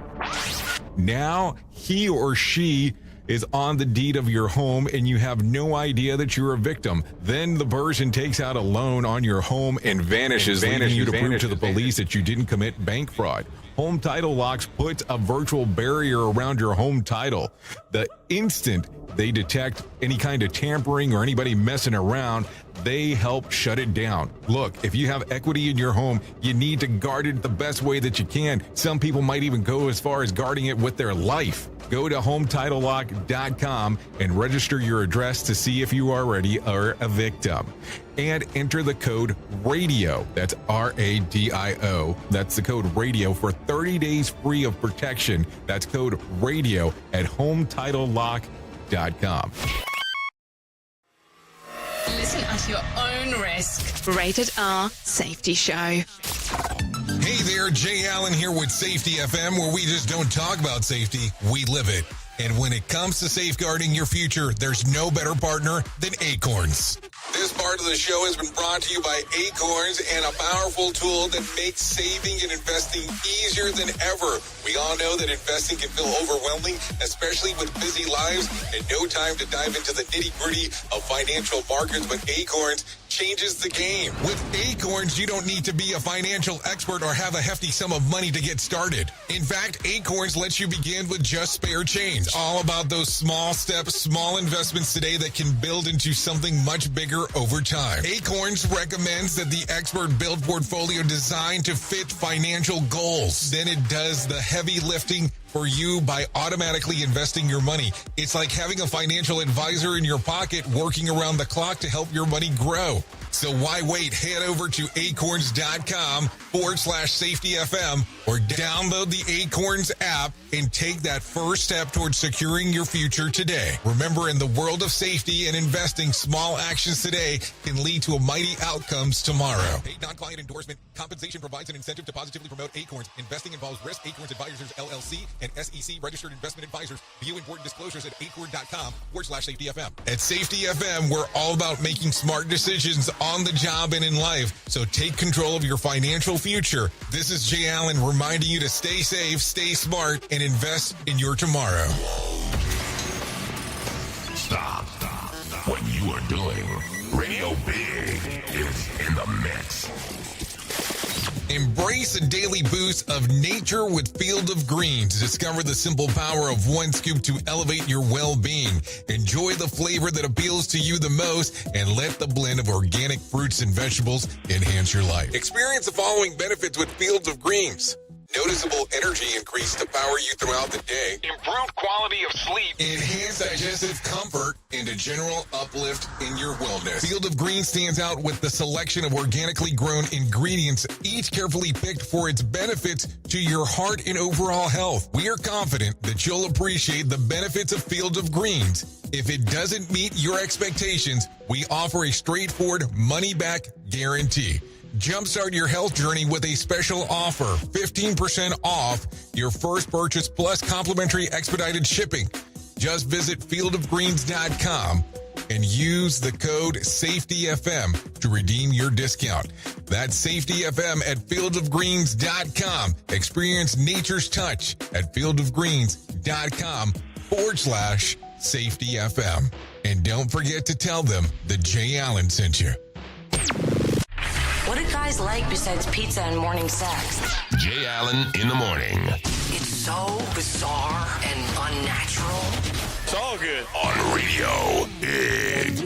Now he or she is on the deed of your home and you have no idea that you're a victim. Then the person takes out a loan on your home and vanishes, leaving you to prove to the police that you didn't commit bank fraud. Home Title Locks puts a virtual barrier around your home title. The instant they detect any kind of tampering or anybody messing around, they help shut it down. Look, if you have equity in your home, you need to guard it the best way that you can. Some people might even go as far as guarding it with their life. Go to HometitleLock.com and register your address to see if you already are a victim. And enter the code RADIO. That's RADIO. That's the code RADIO for 30 days free of protection. That's code RADIO at HometitleLock.com. Listen at your own risk. Rated R Safety Show. Hey there, Jay Allen here with Safety FM, where we just don't talk about safety, we live it. And when it comes to safeguarding your future, there's no better partner than Acorns. This part of the show has been brought to you by Acorns, and a powerful tool that makes saving and investing easier than ever. We all know that investing can feel overwhelming, especially with busy lives and no time to dive into the nitty-gritty of financial markets, but Acorns changes the game. With Acorns, you don't need to be a financial expert or have a hefty sum of money to get started. In fact, Acorns lets you begin with just spare change. It's all about those small steps, small investments today that can build into something much bigger over time. Acorns recommends that the expert build portfolio designed to fit financial goals. Then it does the heavy lifting for you by automatically investing your money. It's like having a financial advisor in your pocket working around the clock to help your money grow. So why wait? Head over to acorns.com/safetyfm or download the Acorns app and take that first step towards securing your future today. Remember, in the world of safety and investing, small actions today can lead to mighty outcomes tomorrow. Paid non-client endorsement. Compensation provides an incentive to positively promote Acorns. Investing involves risk. Acorns Advisors, LLC, and SEC registered investment advisors. View important disclosures at acorn.com/safetyfm. At Safety FM, we're all about making smart decisions on the job and in life. So take control of your financial future. This is Jay Allen reminding you to stay safe, stay smart, and invest in your tomorrow. Stop. What you are doing. Radio Big is in the mix. Embrace a daily boost of nature with Field of Greens. Discover the simple power of one scoop to elevate your well-being. Enjoy the flavor that appeals to you the most and let the blend of organic fruits and vegetables enhance your life. Experience the following benefits with Field of Greens. Noticeable energy increase to power you throughout the day. Improved quality of sleep. Enhanced digestive comfort and a general uplift in your wellness. Field of Greens stands out with the selection of organically grown ingredients, each carefully picked for its benefits to your heart and overall health. We are confident that you'll appreciate the benefits of Field of Greens. If it doesn't meet your expectations, we offer a straightforward money-back guarantee. Jumpstart your health journey with a special offer, 15% off your first purchase plus complimentary expedited shipping. Just visit fieldofgreens.com and use the code SAFETYFM to redeem your discount. That's SAFETYFM at fieldofgreens.com. Experience nature's touch at fieldofgreens.com/SAFETYFM. And don't forget to tell them that Jay Allen sent you. What do guys like besides pizza and morning sex? Jay Allen in the morning. It's so bizarre and unnatural. It's all good. On Radio Big.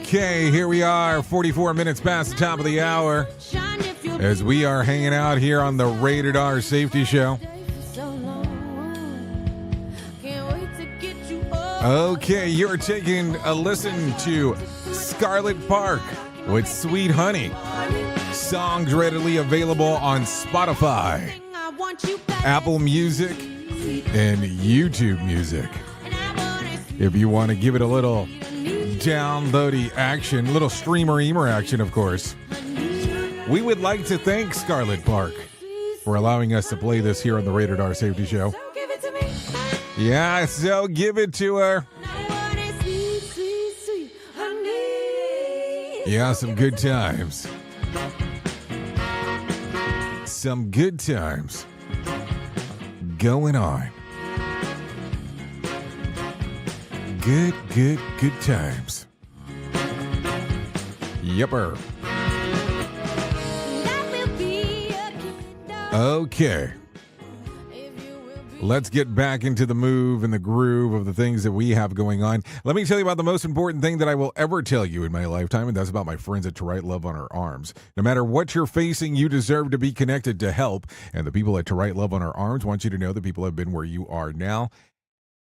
Okay, here we are, 44 minutes past the top of the hour, as we are hanging out here on the Rated R Safety Show. Okay, you're taking a listen to Scarlet Park with Sweet Honey. Songs readily available on Spotify, Apple Music, and YouTube Music. If you want to give it a little downloady action, little streamer-eamer action, of course. We would like to thank Scarlet Park for allowing us to play this here on the Rated R Safety Show. Yeah, so give it to her. Yeah, some good times. Some good times going on. Good times. Yepper. Okay. Let's get back into the move and the groove of the things that we have going on. Let me tell you about the most important thing that I will ever tell you in my lifetime, and that's about my friends at To Write Love on Our Arms. No matter what you're facing, you deserve to be connected to help. And the people at To Write Love on Our Arms want you to know that people have been where you are now.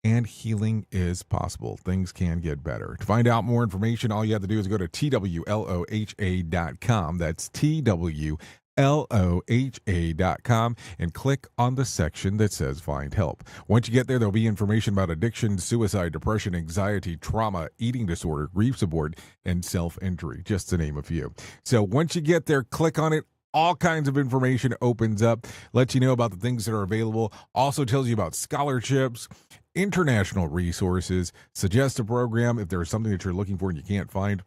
And healing is possible. Things can get better. To find out more information, all you have to do is go to TWLOHA.com. That's TWLOHA.com and click on the section that says Find Help. Once you get there, there'll be information about addiction, suicide, depression, anxiety, trauma, eating disorder, grief support, and self-injury, just to name a few. So once you get there, click on it. All kinds of information opens up, lets you know about the things that are available, also tells you about scholarships, international resources, suggests a program if there's something that you're looking for and you can't find,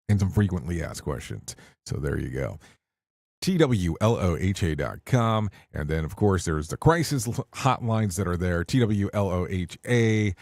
and some frequently asked questions. So there you go. TWLOHA.com. And then, of course, there's the crisis hotlines that are there. TWLOHA.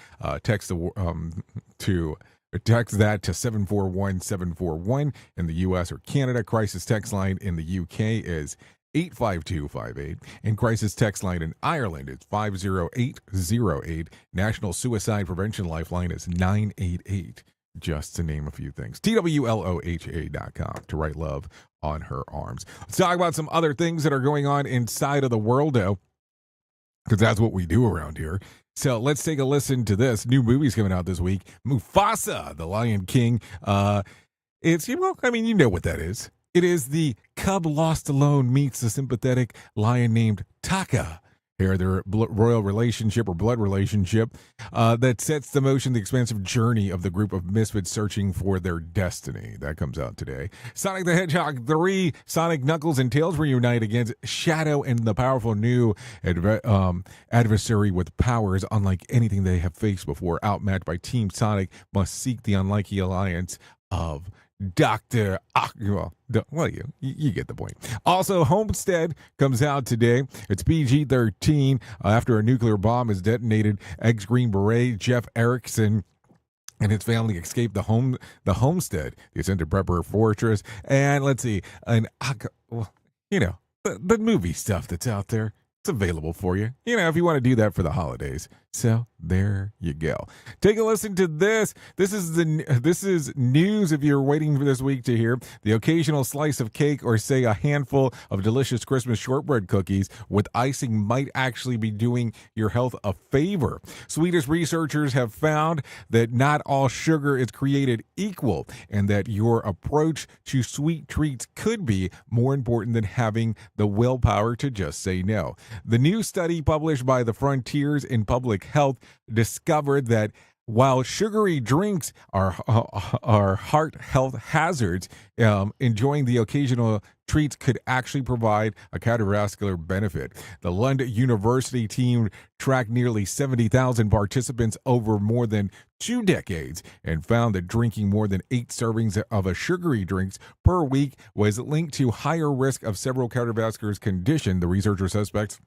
Text that to 741-741 in the U.S. or Canada. Crisis text line in the U.K. is 85258, and crisis text line in Ireland is 50808. National Suicide Prevention Lifeline is 988, just to name a few things. TWLOHA.com, To Write Love on Her Arms. Let's talk about some other things that are going on inside of the world, though, because that's what we do around here. So let's take a listen to this. New movie's coming out this week. Mufasa, the Lion King. It's, well, I mean, you know what that is. It is the cub lost alone meets the sympathetic lion named Taka. Here, their royal relationship or blood relationship that sets the motion the expansive journey of the group of misfits searching for their destiny. That comes out today. Sonic the Hedgehog 3, Sonic, Knuckles, and Tails reunite against Shadow and the powerful new adversary with powers unlike anything they have faced before. Outmatched by Team Sonic, must seek the unlikely alliance of Dr. Well, you get the point. Also, Homestead comes out today. It's PG-13. After a nuclear bomb is detonated, ex-Green Beret Jeff Erickson and his family escaped the homestead, the Ascended Prepper Fortress. And let's see, the movie stuff that's out there. It's available for you, if you want to do that for the holidays. So there you go. Take a listen to this. This is news if you're waiting for this week to hear. The occasional slice of cake or say a handful of delicious Christmas shortbread cookies with icing might actually be doing your health a favor. Swedish researchers have found that not all sugar is created equal and that your approach to sweet treats could be more important than having the willpower to just say no. The new study published by the Frontiers in Public Health discovered that while sugary drinks are heart health hazards, enjoying the occasional treats could actually provide a cardiovascular benefit. The London University team tracked nearly 70,000 participants over more than 2 decades and found that drinking more than 8 servings of a sugary drinks per week was linked to higher risk of several cardiovascular conditions. The researcher suspects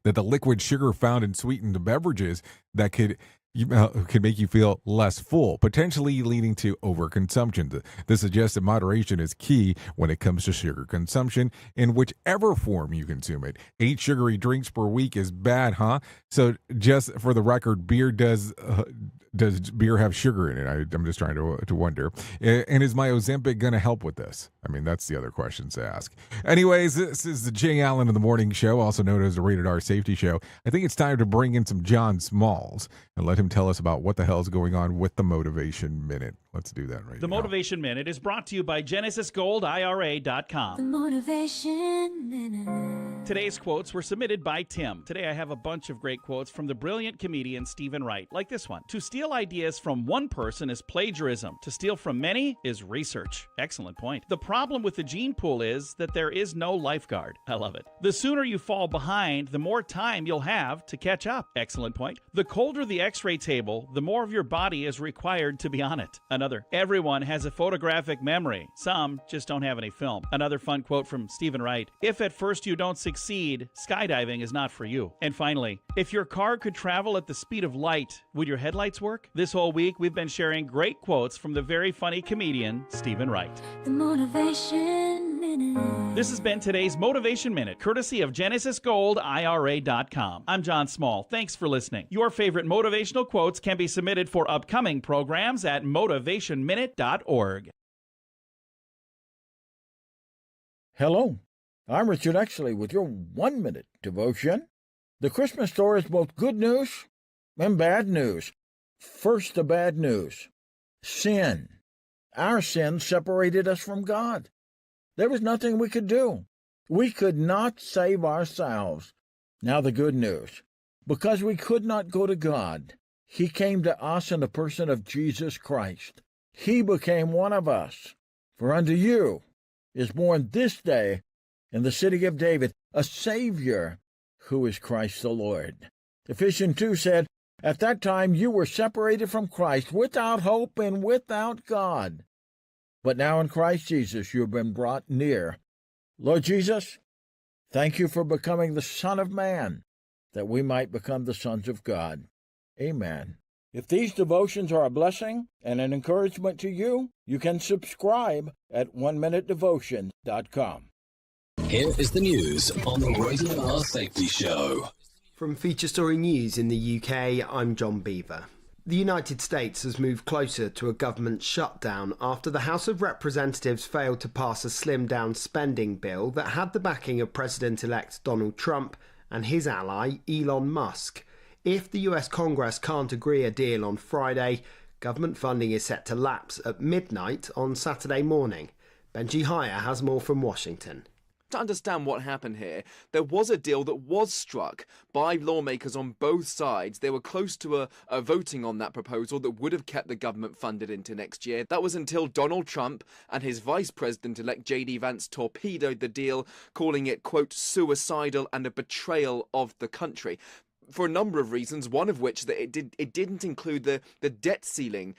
that the liquid sugar found in sweetened beverages that could make you feel less full, potentially leading to overconsumption. This suggests that moderation is key when it comes to sugar consumption in whichever form you consume it. 8 sugary drinks per week is bad, huh? So just for the record, beer does Does beer have sugar in it? I'm just trying to wonder. And is my Ozempic going to help with this? I mean, that's the other questions to ask. Anyways, this is the Jay Allen in the Morning Show, also known as the Rated R Safety Show. I think it's time to bring in some John Smalls and let him tell us about what the hell is going on with the Motivation Minute. Let's do that right now. The Motivation Minute is brought to you by GenesisGoldIRA.com. The Motivation Minute. Today's quotes were submitted by Tim. Today I have a bunch of great quotes from the brilliant comedian Stephen Wright, like this one. To steal ideas from one person is plagiarism. To steal from many is research. Excellent point. The problem with the gene pool is that there is no lifeguard. I love it. The sooner you fall behind, the more time you'll have to catch up. Excellent point. The colder the x-ray table, the more of your body is required to be on it. Another. Everyone has a photographic memory. Some just don't have any film. Another fun quote from Stephen Wright. If at first you don't succeed, skydiving is not for you. And finally, if your car could travel at the speed of light, would your headlights work? This whole week, we've been sharing great quotes from the very funny comedian Stephen Wright. The Motivation Minute. This has been today's Motivation Minute, courtesy of GenesisGoldIRA.com. I'm John Small. Thanks for listening. Your favorite motivational quotes can be submitted for upcoming programs at motivationminute.org. Hello, I'm Richard Exley with your 1-minute devotion. The Christmas story is both good news and bad news. First, the bad news. Sin. Our sin separated us from God. There was nothing we could do. We could not save ourselves. Now the good news. Because we could not go to God, He came to us in the person of Jesus Christ. He became one of us. For unto you is born this day in the city of David a Savior, who is Christ the Lord. Ephesians 2 said, at that time you were separated from Christ, without hope and without God. But now in Christ Jesus you have been brought near. Lord Jesus, thank you for becoming the Son of Man, that we might become the sons of God. Amen. If these devotions are a blessing and an encouragement to you, you can subscribe at oneminutedevotion.com. Here is the news on the Rated R Safety Show. From Feature Story News in the UK, I'm John Beaver. The United States has moved closer to a government shutdown after the House of Representatives failed to pass a slimmed-down spending bill that had the backing of President-elect Donald Trump and his ally Elon Musk. If the US Congress can't agree a deal on Friday, government funding is set to lapse at midnight on Saturday morning. Benji Hire has more from Washington. To understand what happened here, there was a deal that was struck by lawmakers on both sides. They were close to a voting on that proposal that would have kept the government funded into next year. That was until Donald Trump and his vice president-elect J.D. Vance torpedoed the deal, calling it, quote, suicidal and a betrayal of the country. For a number of reasons, one of which that it didn't include the debt ceiling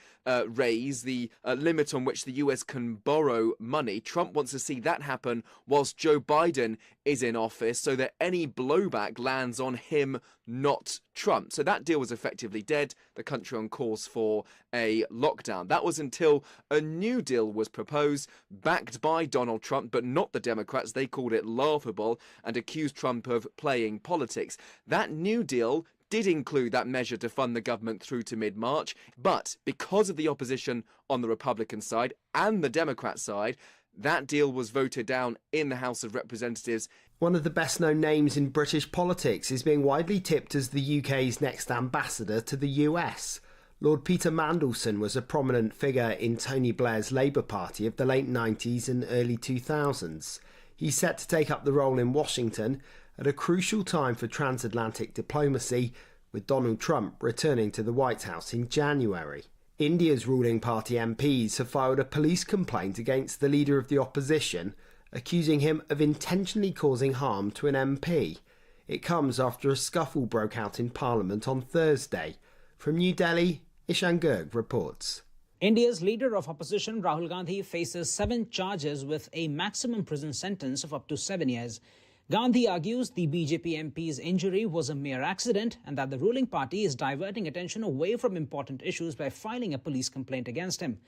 raise, the limit on which the US can borrow money. Trump wants to see that happen whilst Joe Biden is in office, so that any blowback lands on him, not Trump. So that deal was effectively dead. The country on course for a lockdown. That was until a new deal was proposed, backed by Donald Trump, but not the Democrats. They called it laughable and accused Trump of playing politics. That new deal did include that measure to fund the government through to mid-March, but because of the opposition on the Republican side and the Democrat side, that deal was voted down in the House of Representatives. One of the best-known names in British politics is being widely tipped as the UK's next ambassador to the US. Lord Peter Mandelson was a prominent figure in Tony Blair's Labour Party of the late 90s and early 2000s. He's set to take up the role in Washington at a crucial time for transatlantic diplomacy, with Donald Trump returning to the White House in January. India's ruling party MPs have filed a police complaint against the leader of the opposition, accusing him of intentionally causing harm to an MP. It comes after a scuffle broke out in Parliament on Thursday. From New Delhi, Ishan Garg reports. India's leader of opposition, Rahul Gandhi, faces 7 charges with a maximum prison sentence of up to 7 years. Gandhi argues the BJP MP's injury was a mere accident and that the ruling party is diverting attention away from important issues by filing a police complaint against him.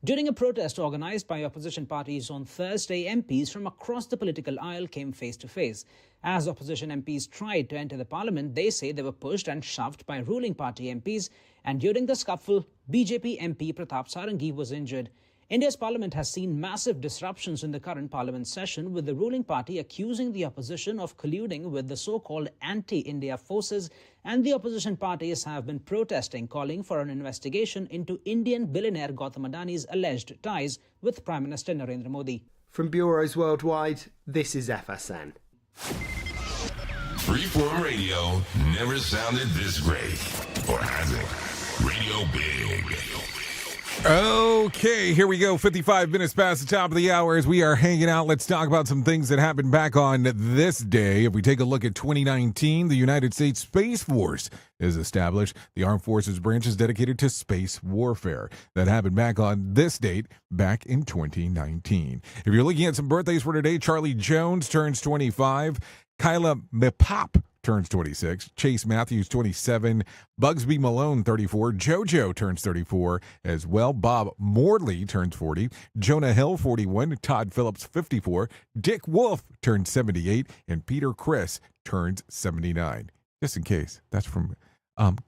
During a protest organized by opposition parties on Thursday, MPs from across the political aisle came face to face. As opposition MPs tried to enter the parliament, they say they were pushed and shoved by ruling party MPs, and during the scuffle, BJP MP Pratap Sarangi was injured. India's parliament has seen massive disruptions in the current parliament session, with the ruling party accusing the opposition of colluding with the so-called anti-India forces, and the opposition parties have been protesting, calling for an investigation into Indian billionaire Gautam Adani's alleged ties with Prime Minister Narendra Modi. From bureaus worldwide, this is FSN. Freeform Radio never sounded this great. Or has it? Radio Big. Okay, here we go. 55 minutes past the top of the hour as we are hanging out. Let's talk about some things that happened back on this day. If we take a look at 2019, the United States Space Force is established. The Armed Forces branch is dedicated to space warfare. That happened back on this date, back in 2019. If you're looking at some birthdays for today, Charlie Jones turns 25. Kyla Mipop turns 26. Chase Matthews, 27. Bugsby Malone, 34. JoJo turns 34 as well. Bob Morley turns 40. Jonah Hill, 41. Todd Phillips, 54. Dick Wolf turns 78. And Peter Criss turns 79. Just in case. That's from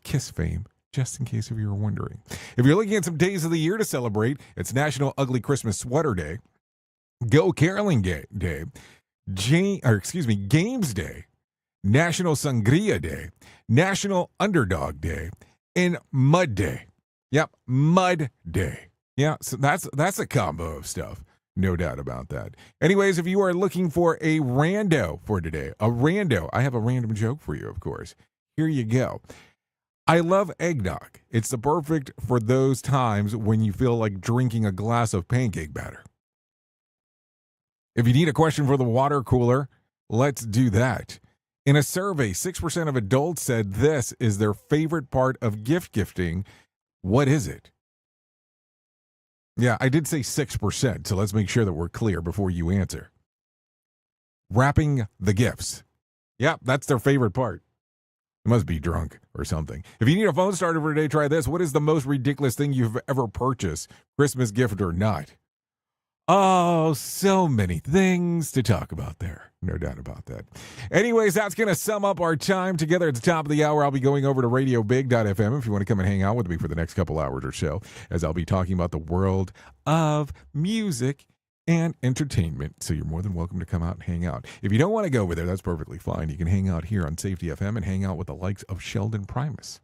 Kiss fame. Just in case if you were wondering. If you're looking at some days of the year to celebrate, it's National Ugly Christmas Sweater Day. Go Caroling Day. Games Day. National Sangria Day, National Underdog Day, and Mud Day. Yep, Mud Day. Yeah, so that's a combo of stuff. No doubt about that. Anyways, if you are looking for a rando for today, I have a random joke for you, of course. Here you go. I love eggnog. It's the perfect for those times when you feel like drinking a glass of pancake batter. If you need a question for the water cooler, let's do that. In a survey, 6% of adults said this is their favorite part of gift gifting. What is it? Yeah, I did say 6%, so let's make sure that we're clear before you answer. Wrapping the gifts. Yeah, that's their favorite part. They must be drunk or something. If you need a phone starter for today, try this. What is the most ridiculous thing you've ever purchased, Christmas gift or not? Oh, so many things to talk about there. No doubt about that. Anyways, that's going to sum up our time together at the top of the hour. I'll be going over to radiobig.fm if you want to come and hang out with me for the next couple hours or so, as I'll be talking about the world of music and entertainment. So you're more than welcome to come out and hang out. If you don't want to go over there, that's perfectly fine. You can hang out here on Safety FM and hang out with the likes of Sheldon Primus,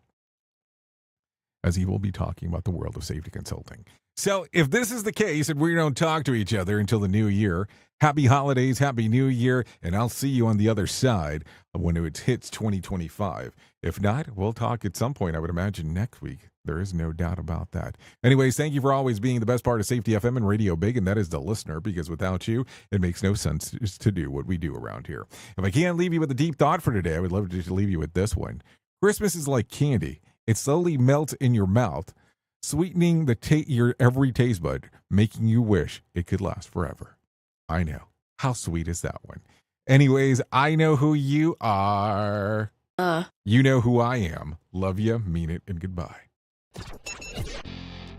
as he will be talking about the world of safety consulting. So if this is the case and we don't talk to each other until the new year, happy holidays, happy new year, and I'll see you on the other side when it hits 2025. If not, we'll talk at some point, I would imagine, next week. There is no doubt about that. Anyways, thank you for always being the best part of Safety FM and Radio Big, and that is the listener, because without you, it makes no sense to do what we do around here. If I can't leave you with a deep thought for today, I would love to leave you with this one. Christmas is like candy. It slowly melts in your mouth, sweetening your every taste bud, making you wish it could last forever. I know. How sweet is that one? Anyways, I know who you are. You know who I am. Love you, mean it, and goodbye.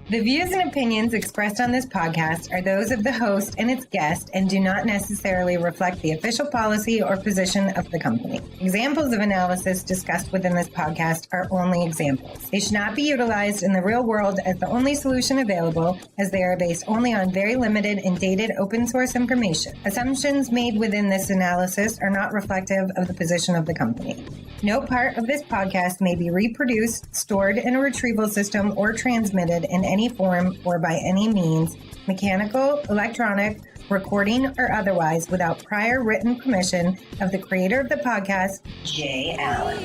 The views and opinions expressed on this podcast are those of the host and its guest and do not necessarily reflect the official policy or position of the company. Examples of analysis discussed within this podcast are only examples. They should not be utilized in the real world as the only solution available, as they are based only on very limited and dated open source information. Assumptions made within this analysis are not reflective of the position of the company. No part of this podcast may be reproduced, stored in a retrieval system, or transmitted in any form or by any means, mechanical, electronic, recording, or otherwise, without prior written permission of the creator of the podcast, Jay Allen.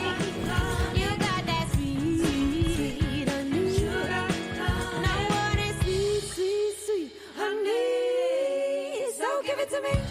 Give it to me.